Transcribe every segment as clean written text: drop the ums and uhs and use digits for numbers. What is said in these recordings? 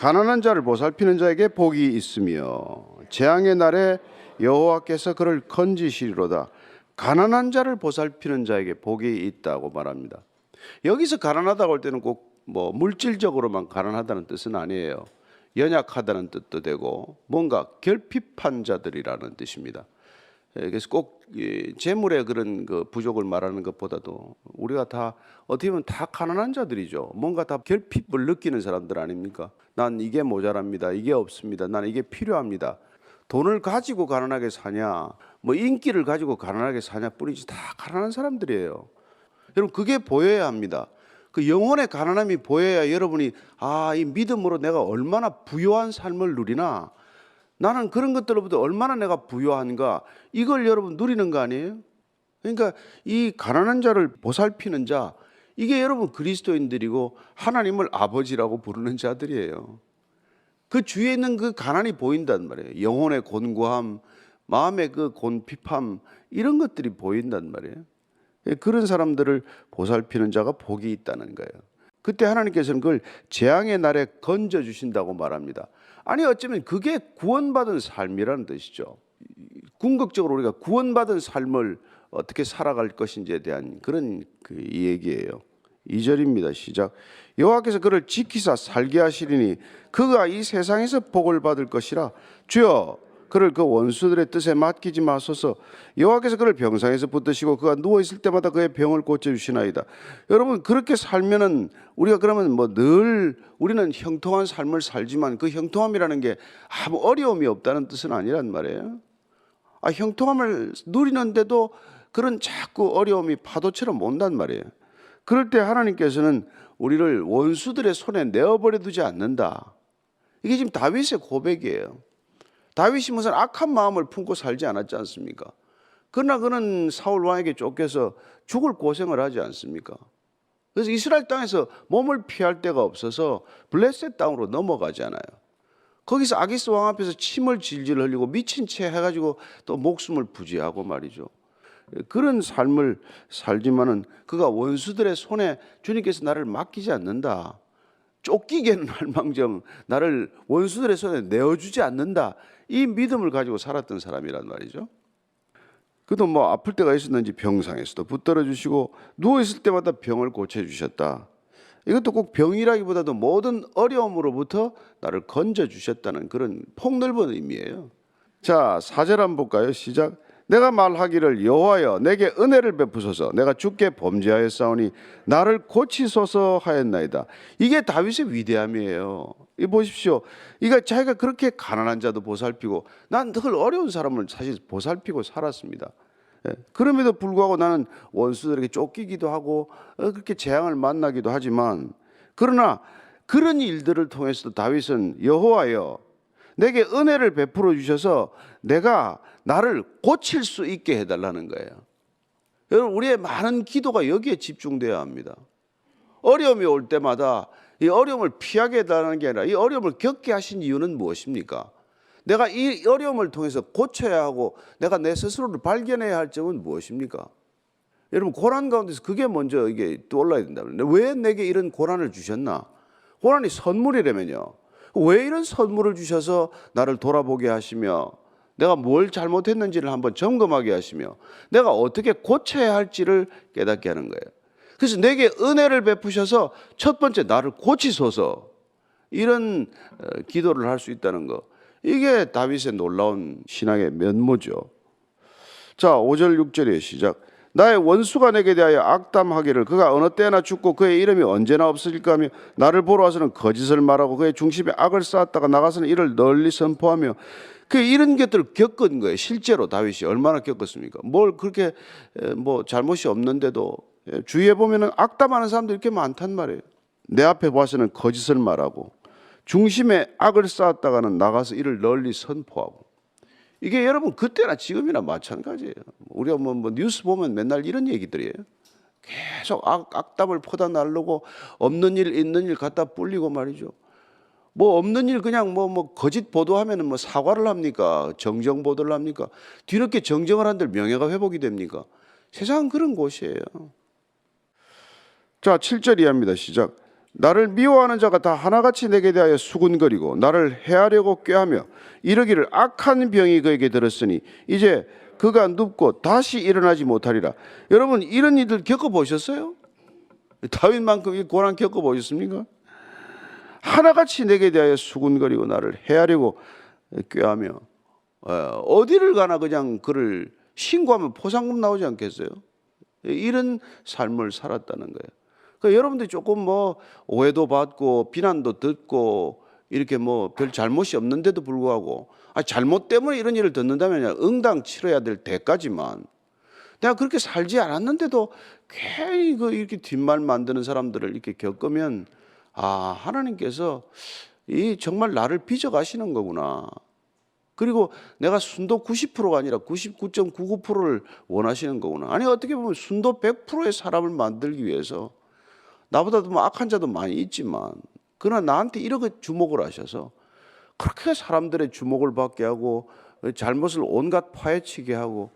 가난한 자를 보살피는 자에게 복이 있으며 재앙의 날에 여호와께서 그를 건지시리로다. 가난한 자를 보살피는 자에게 복이 있다고 말합니다. 여기서 가난하다고 할 때는 꼭 뭐 물질적으로만 가난하다는 뜻은 아니에요. 연약하다는 뜻도 되고 뭔가 결핍한 자들이라는 뜻입니다. 그래서 꼭 재물의 그런 그 부족을 말하는 것보다도 우리가 다 어떻게 보면 다 가난한 자들이죠. 뭔가 다 결핍을 느끼는 사람들 아닙니까? 난 이게 모자랍니다. 이게 없습니다. 난 이게 필요합니다. 돈을 가지고 가난하게 사냐, 뭐 인기를 가지고 가난하게 사냐 뿐이지 다 가난한 사람들이에요. 여러분 그게 보여야 합니다. 그 영혼의 가난함이 보여야 여러분이 이 믿음으로 내가 얼마나 부유한 삶을 누리나, 나는 그런 것들로부터 얼마나 내가 부유한가, 이걸 여러분 누리는 거 아니에요? 그러니까 이 가난한 자를 보살피는 자, 이게 여러분 그리스도인들이고 하나님을 아버지라고 부르는 자들이에요. 그 주위에 있는 그 가난이 보인단 말이에요. 영혼의 곤고함, 마음의 그 곤핍함, 이런 것들이 보인단 말이에요. 그런 사람들을 보살피는 자가 복이 있다는 거예요. 그때 하나님께서는 그걸 재앙의 날에 건져주신다고 말합니다. 아니 어쩌면 그게 구원받은 삶이라는 뜻이죠. 궁극적으로 우리가 구원받은 삶을 어떻게 살아갈 것인지에 대한 그런 이 얘기예요. 2절입니다. 시작. 여호와께서 그를 지키사 살게 하시리니 그가 이 세상에서 복을 받을 것이라. 주여 그를 그 원수들의 뜻에 맡기지 마소서. 여호와께서 그를 병상에서 붙드시고 그가 누워 있을 때마다 그의 병을 고쳐 주시나이다. 여러분 그렇게 살면은 우리가 그러면 뭐 늘 우리는 형통한 삶을 살지만 그 형통함이라는 게 아무 어려움이 없다는 뜻은 아니란 말이에요. 형통함을 누리는데도 그런 자꾸 어려움이 파도처럼 온단 말이에요. 그럴 때 하나님께서는 우리를 원수들의 손에 내어버려 두지 않는다. 이게 지금 다윗의 고백이에요. 다윗이 무슨 악한 마음을 품고 살지 않았지 않습니까? 그러나 그는 사울 왕에게 쫓겨서 죽을 고생을 하지 않습니까? 그래서 이스라엘 땅에서 몸을 피할 데가 없어서 블레셋 땅으로 넘어가잖아요. 거기서 아기스 왕 앞에서 침을 질질 흘리고 미친 채 해가지고 또 목숨을 부지하고 말이죠. 그런 삶을 살지만은 그가 원수들의 손에 주님께서 나를 맡기지 않는다. 쫓기게는 할망정 나를 원수들의 손에 내어주지 않는다. 이 믿음을 가지고 살았던 사람이란 말이죠. 그도 뭐 아플 때가 있었는지 병상에서도 붙들어 주시고 누워 있을 때마다 병을 고쳐 주셨다. 이것도 꼭 병이라기보다도 모든 어려움으로부터 나를 건져 주셨다는 그런 폭넓은 의미예요. 자, 4절 한번 볼까요? 시작. 내가 말하기를 여호와여 내게 은혜를 베푸소서. 내가 주께 범죄하였사오니 나를 고치소서 하였나이다. 이게 다윗의 위대함이에요. 이 보십시오. 이거 자기가 그렇게 가난한 자도 보살피고 난 늘 어려운 사람을 사실 보살피고 살았습니다. 그럼에도 불구하고 나는 원수들에게 쫓기기도 하고 그렇게 재앙을 만나기도 하지만, 그러나 그런 일들을 통해서도 다윗은 여호와여 내게 은혜를 베풀어 주셔서 내가 나를 고칠 수 있게 해달라는 거예요. 여러분 우리의 많은 기도가 여기에 집중되어야 합니다. 어려움이 올 때마다 이 어려움을 피하게 해달라는 게 아니라 이 어려움을 겪게 하신 이유는 무엇입니까? 내가 이 어려움을 통해서 고쳐야 하고 내가 내 스스로를 발견해야 할 점은 무엇입니까? 여러분 고난 가운데서 그게 먼저 이게 떠올라야 된다면, 왜 내게 이런 고난을 주셨나? 고난이 선물이라면요. 왜 이런 선물을 주셔서 나를 돌아보게 하시며 내가 뭘 잘못했는지를 한번 점검하게 하시며 내가 어떻게 고쳐야 할지를 깨닫게 하는 거예요. 그래서 내게 은혜를 베푸셔서 첫 번째 나를 고치소서, 이런 기도를 할 수 있다는 거, 이게 다윗의 놀라운 신앙의 면모죠. 자, 5절 6절의 시작. 나의 원수가 내게 대하여 악담하기를 그가 어느 때나 죽고 그의 이름이 언제나 없어질까 하며 나를 보러 와서는 거짓을 말하고 그의 중심에 악을 쌓았다가 나가서는 이를 널리 선포하며, 이런 것들을 겪은 거예요. 실제로 다윗이 얼마나 겪었습니까? 뭘 그렇게 뭐 잘못이 없는데도 주위에 보면은 악담하는 사람들이 이렇게 많단 말이에요. 내 앞에 와서는 거짓을 말하고 중심에 악을 쌓았다가는 나가서 이를 널리 선포하고. 이게 여러분 그때나 지금이나 마찬가지예요. 우리가 뭐 뉴스 보면 맨날 이런 얘기들이에요. 계속 악담을 퍼다 날르고 없는 일 있는 일 갖다 불리고 말이죠. 뭐 없는 일 그냥 뭐 거짓 보도하면은 뭐 사과를 합니까? 정정 보도를 합니까? 뒤늦게 정정을 한들 명예가 회복이 됩니까? 세상은 그런 곳이에요. 자, 7절 이하입니다. 시작. 나를 미워하는 자가 다 하나같이 내게 대하여 수군거리고 나를 해하려고 꾀하며 이르기를 악한 병이 그에게 들었으니 이제 그가 눕고 다시 일어나지 못하리라. 여러분 이런 일들 겪어보셨어요? 다윗만큼 이 고난 겪어보셨습니까? 하나같이 내게 대하여 수군거리고 나를 해하려고 꾀하며 어디를 가나 그냥 그를 신고하면 포상금 나오지 않겠어요? 이런 삶을 살았다는 거예요. 그러니까 여러분들이 조금 뭐 오해도 받고 비난도 듣고 이렇게 뭐 별 잘못이 없는데도 불구하고 잘못 때문에 이런 일을 듣는다면 응당 치러야 될 대가지만 내가 그렇게 살지 않았는데도 괜히 이렇게 뒷말 만드는 사람들을 이렇게 겪으면 하나님께서 이 정말 나를 빚어가시는 거구나. 그리고 내가 순도 90%가 아니라 99.99%를 원하시는 거구나. 아니 어떻게 보면 순도 100%의 사람을 만들기 위해서 나보다도 뭐 악한 자도 많이 있지만 그러나 나한테 이렇게 주목을 하셔서 그렇게 사람들의 주목을 받게 하고 잘못을 온갖 파헤치게 하고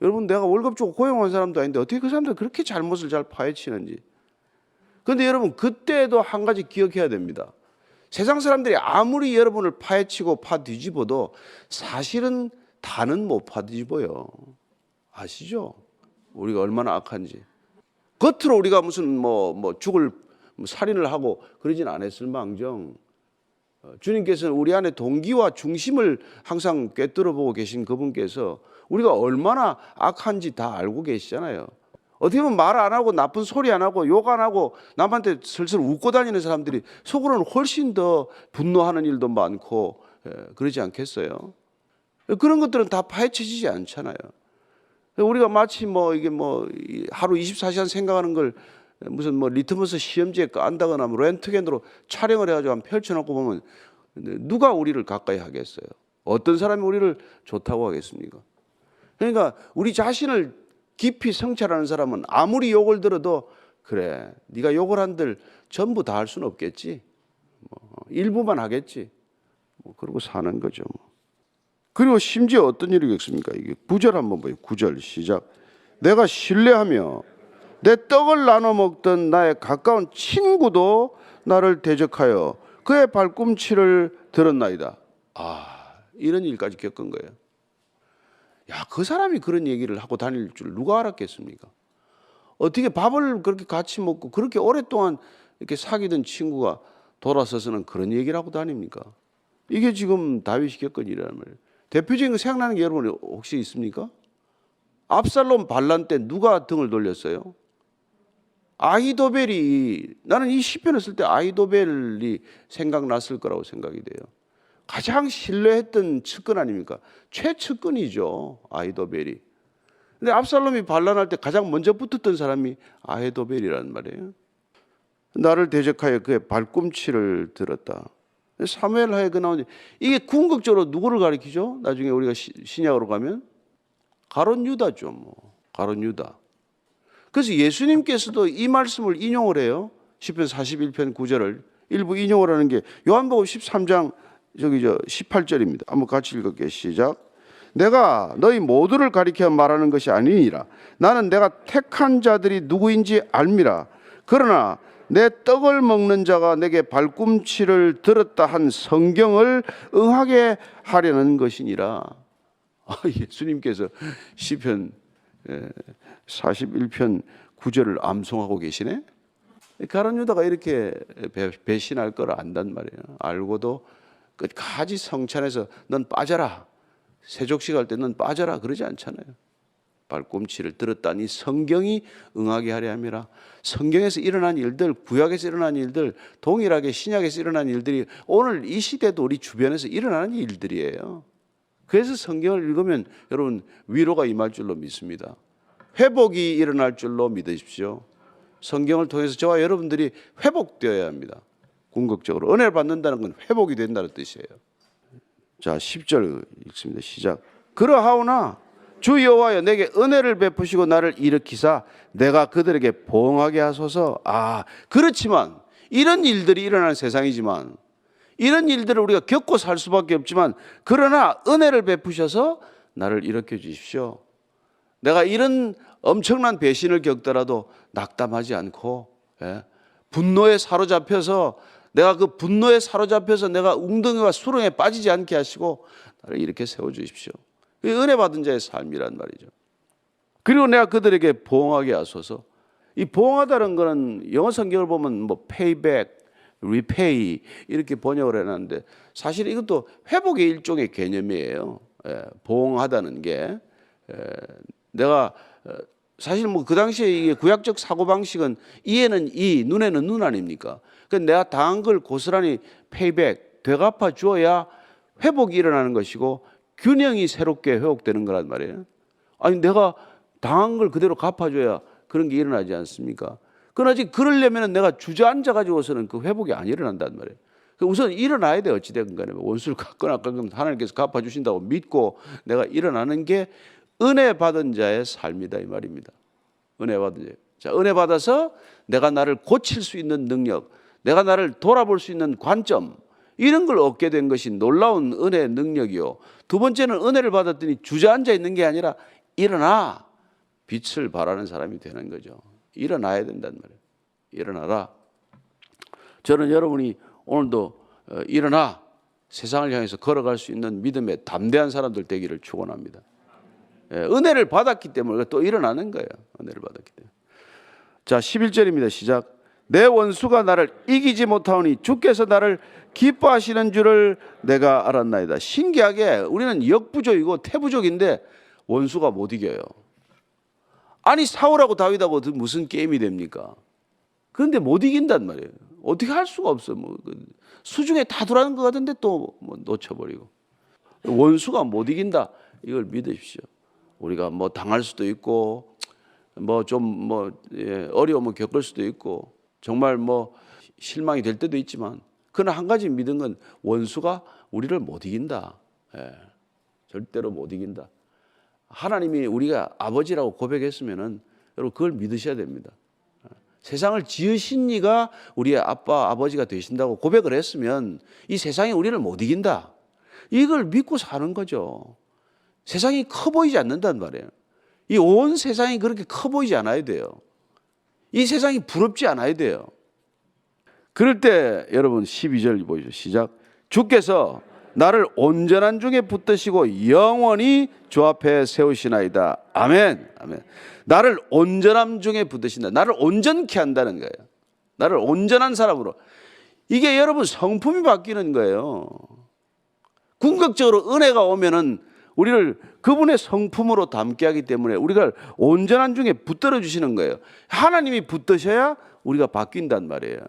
여러분 내가 월급 주고 고용한 사람도 아닌데 어떻게 그 사람들 그렇게 잘못을 잘 파헤치는지. 그런데 여러분 그때도 한 가지 기억해야 됩니다. 세상 사람들이 아무리 여러분을 파헤치고 파뒤집어도 사실은 다는 못 파뒤집어요. 아시죠? 우리가 얼마나 악한지. 겉으로 우리가 무슨 죽을 살인을 하고 그러진 않았을 망정 주님께서는 우리 안에 동기와 중심을 항상 꿰뚫어 보고 계신 그분께서 우리가 얼마나 악한지 다 알고 계시잖아요. 어떻게 보면 말 안 하고 나쁜 소리 안 하고 욕 안 하고 남한테 슬슬 웃고 다니는 사람들이 속으로는 훨씬 더 분노하는 일도 많고 그러지 않겠어요? 그런 것들은 다 파헤쳐지지 않잖아요. 우리가 마치 이게 하루 24시간 생각하는 걸 무슨 리트머스 시험지에 깐다거나 렌트겐으로 촬영을 해가지고 한번 펼쳐놓고 보면 누가 우리를 가까이 하겠어요? 어떤 사람이 우리를 좋다고 하겠습니까? 그러니까 우리 자신을 깊이 성찰하는 사람은 아무리 욕을 들어도 그래 네가 욕을 한들 전부 다 할 수는 없겠지. 일부만 하겠지. 그러고 사는 거죠. 그리고 심지어 어떤 일이 있습니까? 이게 9절 한번 봐요. 9절 시작. 내가 신뢰하며 내 떡을 나눠 먹던 나의 가까운 친구도 나를 대적하여 그의 발꿈치를 들었나이다. 이런 일까지 겪은 거예요. 그 사람이 그런 얘기를 하고 다닐 줄 누가 알았겠습니까? 어떻게 밥을 그렇게 같이 먹고 그렇게 오랫동안 이렇게 사귀던 친구가 돌아서서는 그런 얘기를 하고 다닙니까? 이게 지금 다윗이 겪은 일이란 말이에요. 대표적인 거 생각나는 게 여러분 혹시 있습니까? 압살롬 반란 때 누가 등을 돌렸어요? 아히도벨이, 나는 이 시편을 쓸 때 아히도벨이 생각났을 거라고 생각이 돼요. 가장 신뢰했던 측근 아닙니까? 최측근이죠, 아히도벨이. 근데 압살롬이 반란할 때 가장 먼저 붙었던 사람이 아히도벨이란 말이에요. 나를 대적하여 그의 발꿈치를 들었다. 사무엘하에 그 나오는데 이게 궁극적으로 누구를 가리키죠? 나중에 우리가 신약으로 가면 가룟 유다죠. 가룟 유다. 그래서 예수님께서도 이 말씀을 인용을 해요. 시편 41편 9절을 일부 인용을 하는 게 요한복음 13장 18절입니다. 한번 같이 읽을게요. 시작. 내가 너희 모두를 가리켜 말하는 것이 아니니라. 나는 내가 택한 자들이 누구인지 알미라. 그러나 내 떡을 먹는 자가 내게 발꿈치를 들었다 한 성경을 응하게 하려는 것이니라. 예수님께서 시편 41편 9절을 암송하고 계시네. 가룟 유다가 이렇게 배신할 걸 안단 말이에요. 알고도 끝까지 성찬에서 넌 빠져라, 세족식 할 때 넌 빠져라 그러지 않잖아요. 발꿈치를 들었다니 성경이 응하게 하려 함이라. 성경에서 일어난 일들, 구약에서 일어난 일들, 동일하게 신약에서 일어난 일들이 오늘 이 시대도 우리 주변에서 일어나는 일들이에요. 그래서 성경을 읽으면 여러분 위로가 임할 줄로 믿습니다. 회복이 일어날 줄로 믿으십시오. 성경을 통해서 저와 여러분들이 회복되어야 합니다. 궁극적으로 은혜를 받는다는 건 회복이 된다는 뜻이에요. 자, 10절 읽습니다. 시작. 그러하오나 주 여호와여 내게 은혜를 베푸시고 나를 일으키사 내가 그들에게 보응하게 하소서. 그렇지만 이런 일들이 일어나는 세상이지만 이런 일들을 우리가 겪고 살 수밖에 없지만 그러나 은혜를 베푸셔서 나를 일으켜 주십시오. 내가 이런 엄청난 배신을 겪더라도 낙담하지 않고 분노에 사로잡혀서 내가 그 분노에 사로잡혀서 내가 웅덩이와 수렁에 빠지지 않게 하시고 나를 이렇게 세워주십시오. 그게 은혜 받은 자의 삶이란 말이죠. 그리고 내가 그들에게 보응하게 하소서. 이 보응하다는 거는 영어 성경을 보면 뭐 payback, repay 이렇게 번역을 해놨는데 사실 이것도 회복의 일종의 개념이에요. 보응하다는 게 내가 사실 뭐 그 당시에 이게 구약적 사고 방식은 이에는 이, 눈에는 눈 아닙니까? 그러니까 내가 당한 걸 고스란히 페이백, 되갚아 주어야 회복이 일어나는 것이고 균형이 새롭게 회복되는 거란 말이에요. 아니 내가 당한 걸 그대로 갚아줘야 그런 게 일어나지 않습니까? 그러나 그러려면 내가 주저앉아 가지고서는 그 회복이 안 일어난단 말이에요. 우선 일어나야 돼. 어찌됐건 간에 원수를 갚거나 깎으면 하나님께서 갚아주신다고 믿고 내가 일어나는 게 은혜 받은 자의 삶이다 이 말입니다. 은혜 받은 자. 자, 은혜 받아서 내가 나를 고칠 수 있는 능력, 내가 나를 돌아볼 수 있는 관점, 이런 걸 얻게 된 것이 놀라운 은혜의 능력이요. 두 번째는 은혜를 받았더니 주저앉아 있는 게 아니라 일어나 빛을 발하는 사람이 되는 거죠. 일어나야 된단 말이에요. 일어나라. 저는 여러분이 오늘도 일어나 세상을 향해서 걸어갈 수 있는 믿음의 담대한 사람들 되기를 축원합니다. 은혜를 받았기 때문에 또 일어나는 거예요. 은혜를 받았기 때문에. 자, 11절입니다. 시작. 내 원수가 나를 이기지 못하오니 주께서 나를 기뻐하시는 줄을 내가 알았나이다. 신기하게 우리는 역부족이고 태부족인데 원수가 못 이겨요. 아니 사울하고 다윗하고 무슨 게임이 됩니까? 그런데 못 이긴단 말이에요. 어떻게 할 수가 없어. 뭐 수중에 다 들어가는 것 같은데 또 뭐 놓쳐버리고. 원수가 못 이긴다. 이걸 믿으십시오. 우리가 뭐 당할 수도 있고 뭐 좀 어려움을 겪을 수도 있고 정말 뭐 실망이 될 때도 있지만 그러나 한 가지 믿은 건 원수가 우리를 못 이긴다. 절대로 못 이긴다. 하나님이 우리가 아버지라고 고백했으면은 여러분 그걸 믿으셔야 됩니다. 세상을 지으신 이가 우리의 아빠, 아버지가 되신다고 고백을 했으면 이 세상이 우리를 못 이긴다. 이걸 믿고 사는 거죠. 세상이 커 보이지 않는단 말이에요. 이 온 세상이 그렇게 커 보이지 않아야 돼요. 이 세상이 부럽지 않아야 돼요. 그럴 때 여러분 12절 보이죠. 시작. 주께서 나를 온전한 중에 붙드시고 영원히 주 앞에 세우시나이다. 아멘. 아멘. 나를 온전함 중에 붙드신다. 나를 온전케 한다는 거예요. 나를 온전한 사람으로. 이게 여러분 성품이 바뀌는 거예요. 궁극적으로 은혜가 오면은 우리를 그분의 성품으로 담게 하기 때문에 우리가 온전한 중에 붙들어 주시는 거예요. 하나님이 붙드셔야 우리가 바뀐단 말이에요.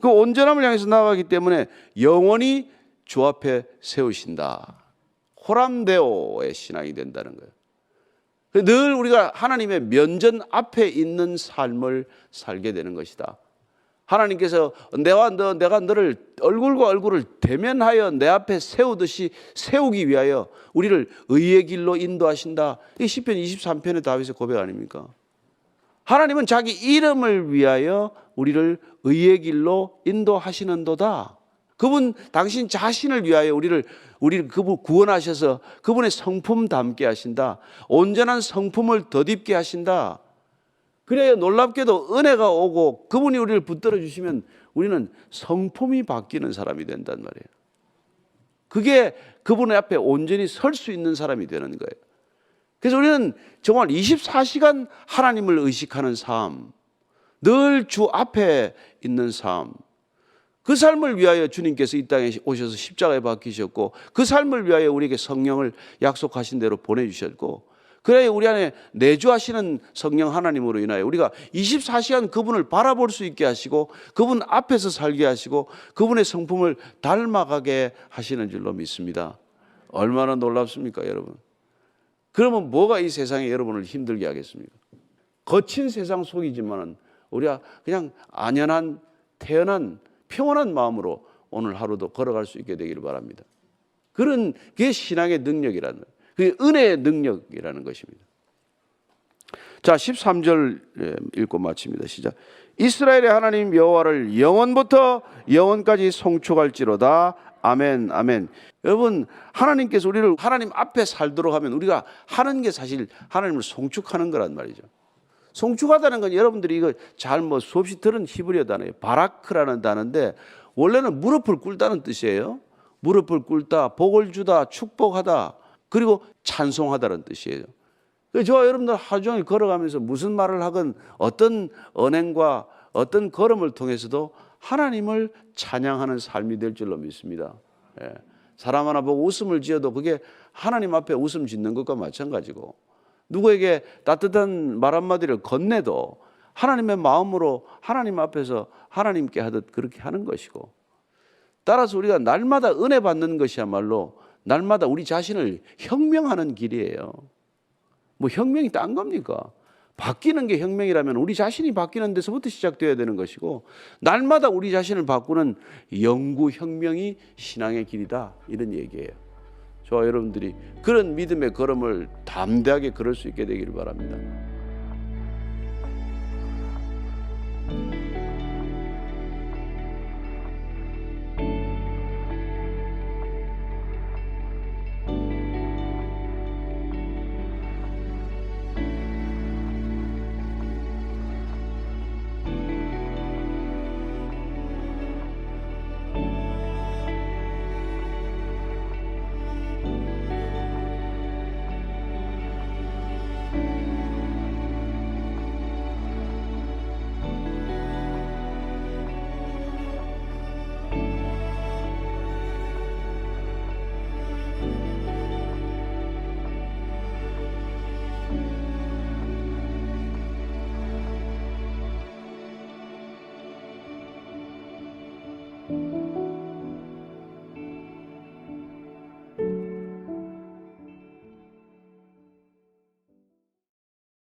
그 온전함을 향해서 나아가기 때문에 영원히 주 앞에 세우신다. 호람데오의 신앙이 된다는 거예요. 늘 우리가 하나님의 면전 앞에 있는 삶을 살게 되는 것이다. 하나님께서 내가 너를 얼굴과 얼굴을 대면하여 내 앞에 세우듯이 세우기 위하여 우리를 의의 길로 인도하신다. 이게 시편 23편의 다윗의 고백 아닙니까? 하나님은 자기 이름을 위하여 우리를 의의 길로 인도하시는도다. 그분 당신 자신을 위하여 우리를 그분 구원하셔서 그분의 성품 담게 하신다. 온전한 성품을 덧입게 하신다. 그래야 놀랍게도 은혜가 오고 그분이 우리를 붙들어 주시면 우리는 성품이 바뀌는 사람이 된단 말이에요. 그게 그분의 앞에 온전히 설 수 있는 사람이 되는 거예요. 그래서 우리는 정말 24시간 하나님을 의식하는 삶, 늘 주 앞에 있는 삶, 그 삶을 위하여 주님께서 이 땅에 오셔서 십자가에 박히셨고 그 삶을 위하여 우리에게 성령을 약속하신 대로 보내주셨고 그래야 우리 안에 내주하시는 성령 하나님으로 인하여 우리가 24시간 그분을 바라볼 수 있게 하시고 그분 앞에서 살게 하시고 그분의 성품을 닮아가게 하시는 줄로 믿습니다. 얼마나 놀랍습니까 여러분. 그러면 뭐가 이 세상에 여러분을 힘들게 하겠습니까? 거친 세상 속이지만 우리가 그냥 안연한 태연한 평온한 마음으로 오늘 하루도 걸어갈 수 있게 되기를 바랍니다. 그런 게 신앙의 능력이라는 거예요. 그게 은혜의 능력이라는 것입니다. 자, 13절 읽고 마칩니다. 시작. 이스라엘의 하나님 여호와를 영원부터 영원까지 송축할지로다. 아멘, 아멘. 여러분, 하나님께서 우리를 하나님 앞에 살도록 하면 우리가 하는 게 사실 하나님을 송축하는 거란 말이죠. 송축하다는 건 여러분들이 이거 잘 수없이 들은 히브리어 단어예요. 바라크라는 단어인데 원래는 무릎을 꿇다는 뜻이에요. 무릎을 꿇다, 복을 주다, 축복하다, 그리고 찬송하다는 뜻이에요. 저와 여러분들 하루 종일 걸어가면서 무슨 말을 하건 어떤 언행과 어떤 걸음을 통해서도 하나님을 찬양하는 삶이 될 줄로 믿습니다. 예. 사람 하나 보고 웃음을 지어도 그게 하나님 앞에 웃음 짓는 것과 마찬가지고, 누구에게 따뜻한 말 한마디를 건네도 하나님의 마음으로 하나님 앞에서 하나님께 하듯 그렇게 하는 것이고, 따라서 우리가 날마다 은혜 받는 것이야말로 날마다 우리 자신을 혁명하는 길이에요. 뭐 혁명이 딴 겁니까? 바뀌는 게 혁명이라면 우리 자신이 바뀌는 데서부터 시작되어야 되는 것이고, 날마다 우리 자신을 바꾸는 영구 혁명이 신앙의 길이다, 이런 얘기예요. 저와 여러분들이 그런 믿음의 걸음을 담대하게 걸을 수 있게 되기를 바랍니다.